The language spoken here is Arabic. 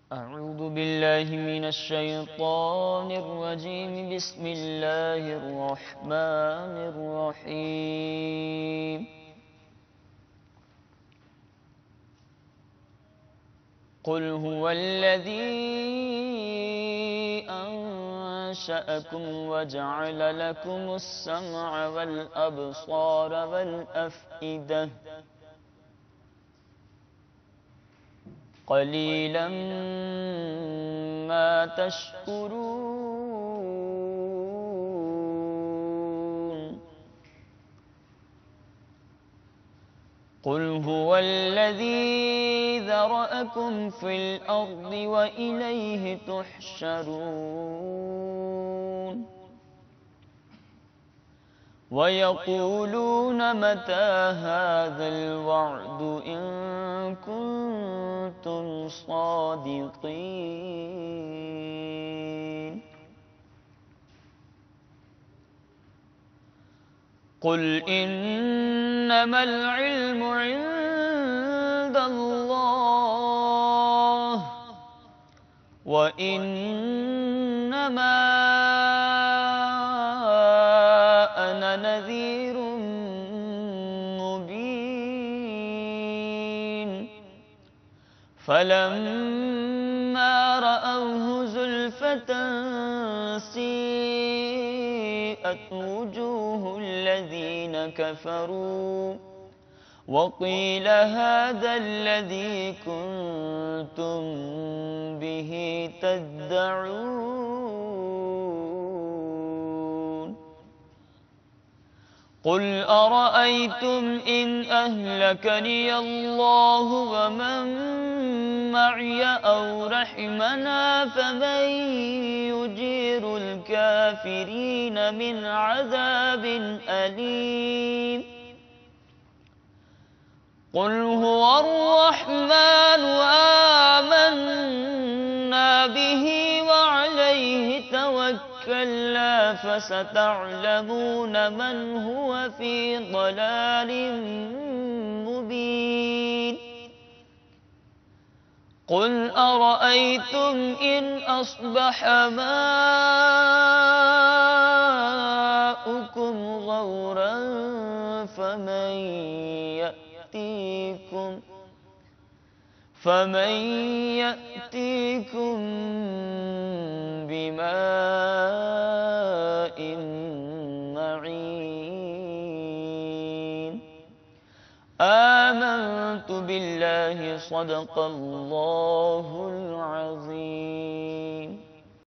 أعوذ بالله من الشيطان الرجيم. بسم الله الرحمن الرحيم. قل هو الذي أنشأكم وجعل لكم السمع والأبصار والأفئدة قليلا ما تشكرون. قل هو الذي ذرأكم في الأرض وإليه تحشرون. ويقولون متى هذا الوعد إن كنتم صادقين. قل إنما العلم عند الله وإنما أنا نذير مبين. فلما رأوه زلفة سيئت وجوه الذين كفروا وقيل هذا الذي كنتم به تدعون. قل أرأيتم إن أهلكني الله ومن معي أو رحمنا فمن يجير الكافرين من عذاب أليم. قل هو الرحمن آمنا به وعليه توكلنا فستعلمون من هو في ضلال مبين. قل أرأيتم إن أصبح ماؤكم غورا فمن يأتيكم بماء معين. آمنت بالله صدق الله